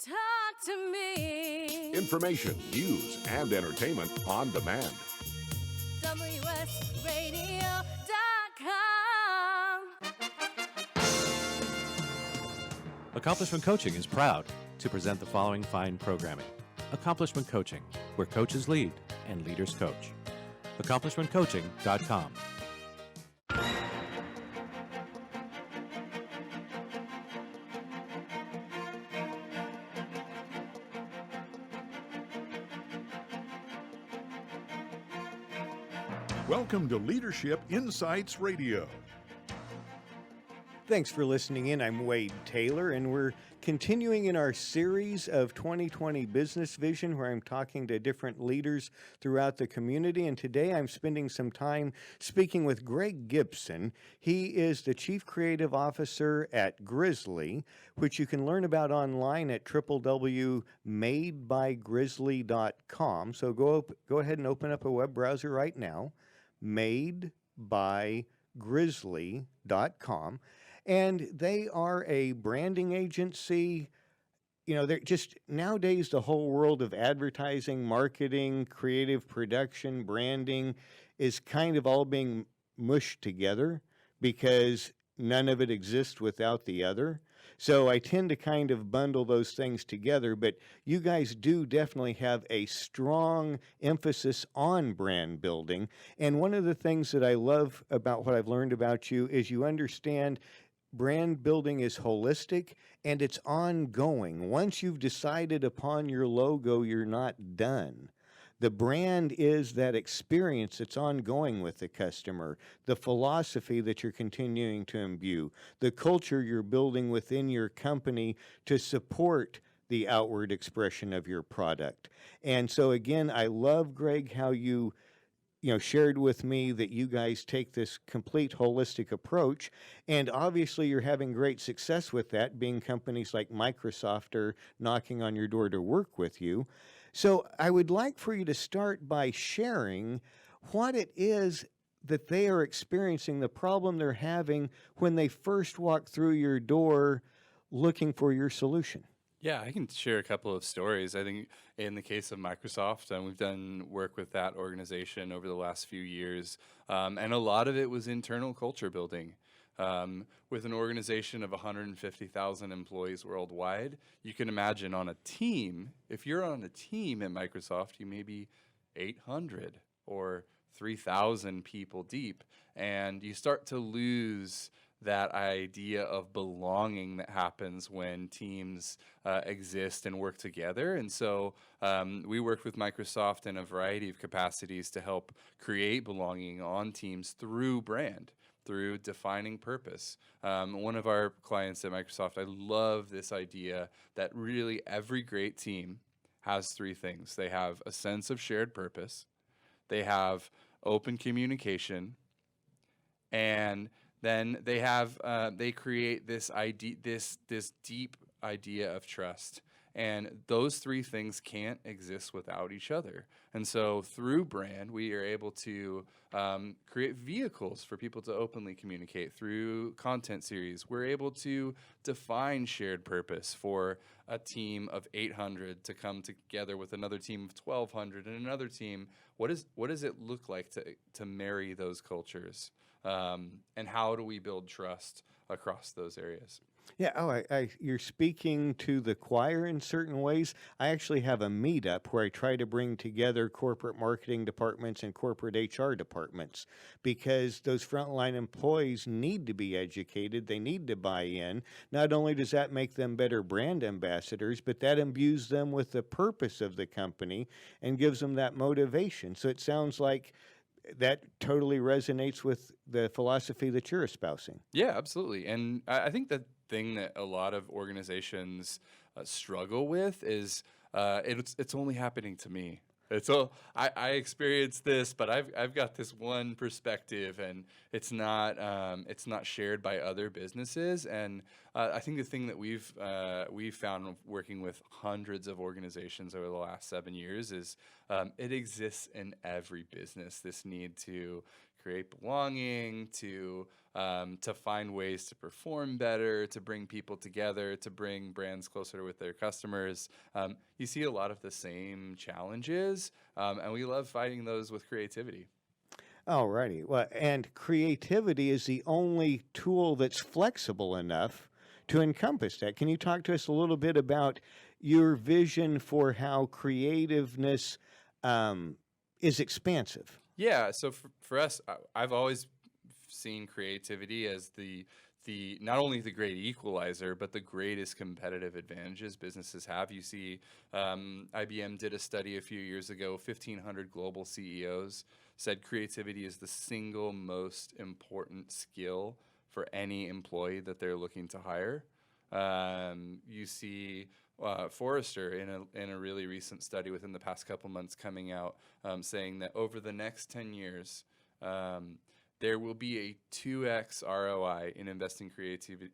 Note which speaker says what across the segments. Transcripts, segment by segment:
Speaker 1: Talk to me.
Speaker 2: Information, news, and entertainment on demand.
Speaker 1: WSRadio.com.
Speaker 3: Accomplishment Coaching is proud to present the following fine programming. Accomplishment Coaching, where coaches lead and leaders coach. AccomplishmentCoaching.com.
Speaker 2: Welcome to Leadership Insights Radio.
Speaker 4: Thanks for listening in. I'm Wade Taylor, and we're continuing in our series of 2020 Business Vision, where I'm talking to different leaders throughout the community. And today I'm spending some time speaking with Greg Gibson. He is the Chief Creative Officer at Grizzly, which you can learn about online at www.madebygrizzly.com. So go ahead and open up a web browser right now, madebygrizzly.com. And they are a branding agency. You know, they're just nowadays the whole world of advertising, marketing, creative production, branding is kind of all being mushed together because none of it exists without the other. So I tend to kind of bundle those things together, but you guys do definitely have a strong emphasis on brand building. And one of the things that I love about what I've learned about you is you understand brand building is holistic and it's ongoing. Once you've decided upon your logo, you're not done. The brand is that experience that's ongoing with the customer, the philosophy that you're continuing to imbue, the culture you're building within your company to support the outward expression of your product. And so again, I love, Greg, how you shared with me that you guys take this complete holistic approach, and obviously you're having great success with that, being companies like Microsoft are knocking on your door to work with you. So I would like for you to start by sharing what it is that they are experiencing, the problem they're having when they first walk through your door looking for your solution.
Speaker 5: Yeah, I can share a couple of stories. I think in the case of Microsoft, we've done work with that organization over the last few years, and a lot of it was internal culture building. With an organization of 150,000 employees worldwide, you can imagine on a team, if you're on a team at Microsoft, you may be 800 or 3,000 people deep, and you start to lose that idea of belonging that happens when teams exist and work together. And so we worked with Microsoft in a variety of capacities to help create belonging on teams through brand, through defining purpose. One of our clients at Microsoft, I love this idea that really every great team has three things. They have a sense of shared purpose, they have open communication, and then they have they create this idea, this deep idea of trust. And those three things can't exist without each other. And so through brand, we are able to create vehicles for people to openly communicate. Through content series, we're able to define shared purpose for a team of 800 to come together with another team of 1,200 and another team. What does it look like to marry those cultures? And how do we build trust across those areas?
Speaker 4: Yeah, you're speaking to the choir in certain ways. I actually have a meetup where I try to bring together corporate marketing departments and corporate HR departments because those frontline employees need to be educated. They need to buy in. Not only does that make them better brand ambassadors, but that imbues them with the purpose of the company and gives them that motivation. So it sounds like that totally resonates with the philosophy that you're espousing.
Speaker 5: Yeah, absolutely. And I think the thing that a lot of organizations struggle with is it's only happening to me. I experienced this, but I've got this one perspective, and it's not shared by other businesses. And I think the thing that we've found working with hundreds of organizations over the last 7 years is it exists in every business. This need to create belonging, to find ways to perform better, to bring people together, to bring brands closer with their customers. You see a lot of the same challenges, and we love fighting those with creativity.
Speaker 4: Alrighty. Well, and creativity is the only tool that's flexible enough to encompass that. Can you talk to us a little bit about your vision for how creativeness is expansive?
Speaker 5: Yeah, so for us, I've always seen creativity as the not only the great equalizer, but the greatest competitive advantages businesses have. You see, IBM did a study a few years ago. 1,500 global CEOs said creativity is the single most important skill for any employee that they're looking to hire. You see Forrester in a really recent study within the past couple months coming out saying that over the next 10 years, there will be a 2x ROI in investing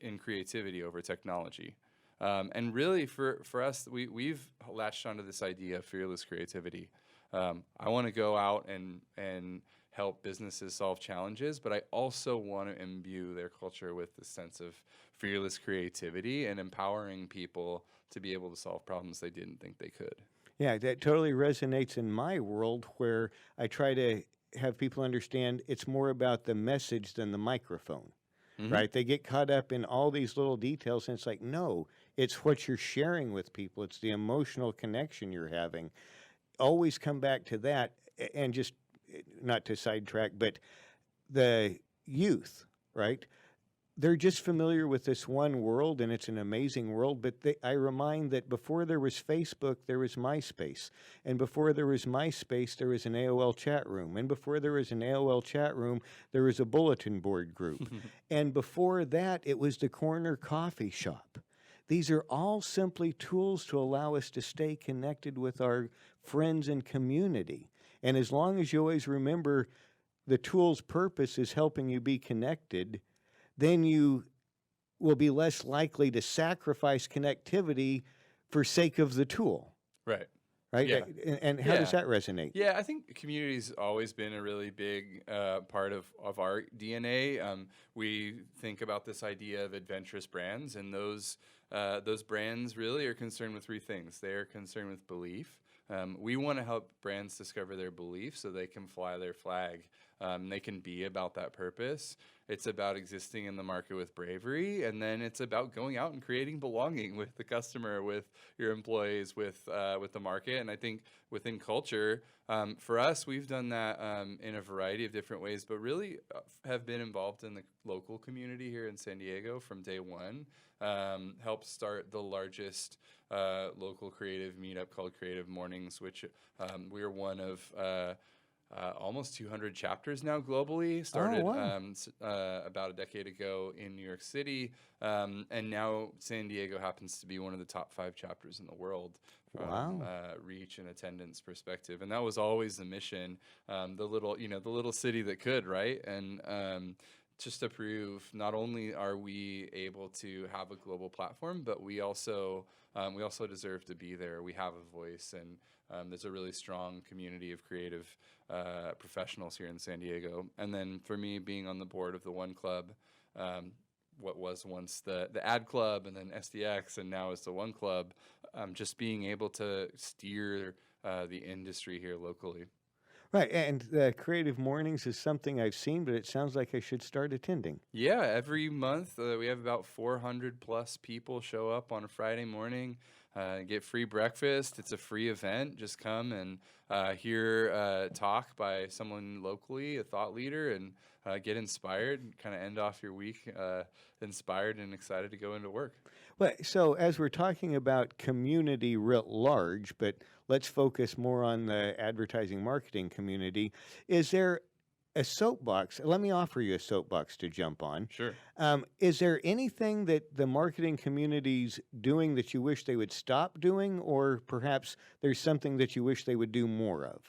Speaker 5: in creativity over technology. And really, for us, we've latched onto this idea of fearless creativity. I want to go out and help businesses solve challenges, but I also want to imbue their culture with this sense of fearless creativity and empowering people to be able to solve problems they didn't think they could.
Speaker 4: Yeah, that totally resonates in my world, where I try to have people understand it's more about the message than the microphone, right? They get caught up in all these little details, and it's like, no, it's what you're sharing with people. It's the emotional connection you're having. Always come back to that, and just not to sidetrack, but the youth, right? They're just familiar with this one world, and it's an amazing world, but I remind that before there was Facebook, there was MySpace. And before there was MySpace, there was an AOL chat room. And before there was an AOL chat room, there was a bulletin board group. And before that, it was the corner coffee shop. These are all simply tools to allow us to stay connected with our friends and community. And as long as you always remember the tool's purpose is helping you be connected, then you will be less likely to sacrifice connectivity for sake of the tool.
Speaker 5: Right.
Speaker 4: Right?
Speaker 5: Yeah.
Speaker 4: And how does that resonate?
Speaker 5: Yeah, I think community's always been a really big part of our DNA. We think about this idea of adventurous brands, and those brands really are concerned with three things. They are concerned with belief. We want to help brands discover their belief so they can fly their flag. They can be about that purpose. It's about existing in the market with bravery, and then it's about going out and creating belonging with the customer, with your employees, with the market. And I think within culture, for us, we've done that in a variety of different ways, but really have been involved in the local community here in San Diego from day one. Helped start the largest local creative meetup called Creative Mornings, which we're one of almost 200 chapters now globally. Started about a decade ago in New York City, and now San Diego happens to be one of the top 5 chapters in the world from reach and attendance perspective. And that was always the mission, the little city that could, right? And just to prove not only are we able to have a global platform, but we also deserve to be there. We have a voice, and there's a really strong community of creative professionals here in San Diego. And then for me, being on the board of the One Club, what was once the Ad Club and then SDX and now is the One Club, just being able to steer the industry here locally.
Speaker 4: Right, and the Creative Mornings is something I've seen, but it sounds like I should start attending.
Speaker 5: Yeah, every month we have about 400 plus people show up on a Friday morning, get free breakfast. It's a free event. Just come and hear a talk by someone locally, a thought leader, and get inspired, and kind of end off your week inspired and excited to go into work.
Speaker 4: Well, so as we're talking about community writ large, but let's focus more on the advertising marketing community, is there a soapbox? Let me offer you a soapbox to jump on.
Speaker 5: Sure.
Speaker 4: Is there anything that the marketing community's doing that you wish they would stop doing, or perhaps there's something that you wish they would do more of?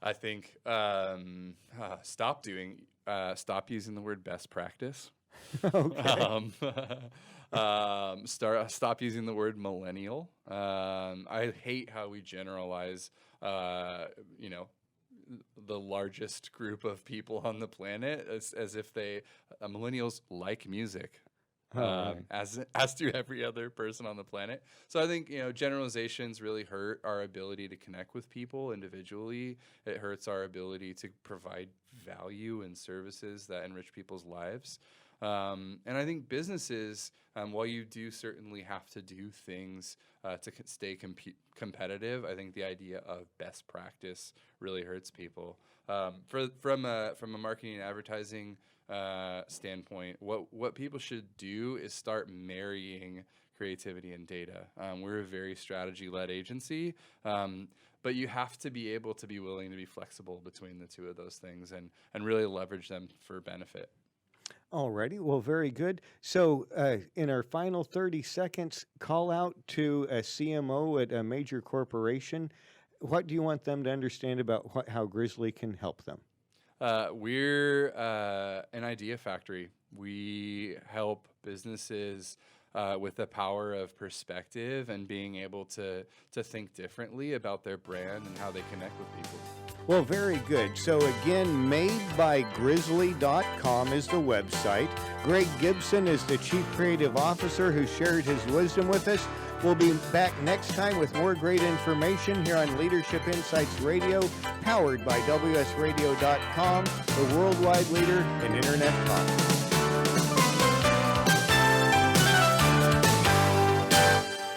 Speaker 5: I think stop using the word best practice.
Speaker 4: Okay.
Speaker 5: Stop using the word millennial. I hate how we generalize, the largest group of people on the planet, as if millennials like music.
Speaker 4: Right.
Speaker 5: As do every other person on the planet. So I think, generalizations really hurt our ability to connect with people individually. It hurts our ability to provide value and services that enrich people's lives. And I think businesses, while you do certainly have to do things to stay competitive, I think the idea of best practice really hurts people. From a marketing and advertising standpoint, what people should do is start marrying creativity and data. We're a very strategy-led agency, but you have to be able to be willing to be flexible between the two of those things and really leverage them for benefit.
Speaker 4: Alrighty, well, very good. So in our final 30 seconds, call out to a CMO at a major corporation. What do you want them to understand about how Grizzly can help them?
Speaker 5: We're an idea factory. We help businesses with the power of perspective and being able to think differently about their brand and how they connect with people.
Speaker 4: Well, very good. So again, madebygrizzly.com is the website. Greg Gibson is the Chief Creative Officer who shared his wisdom with us. We'll be back next time with more great information here on Leadership Insights Radio, powered by WSRadio.com, the worldwide leader in Internet talk.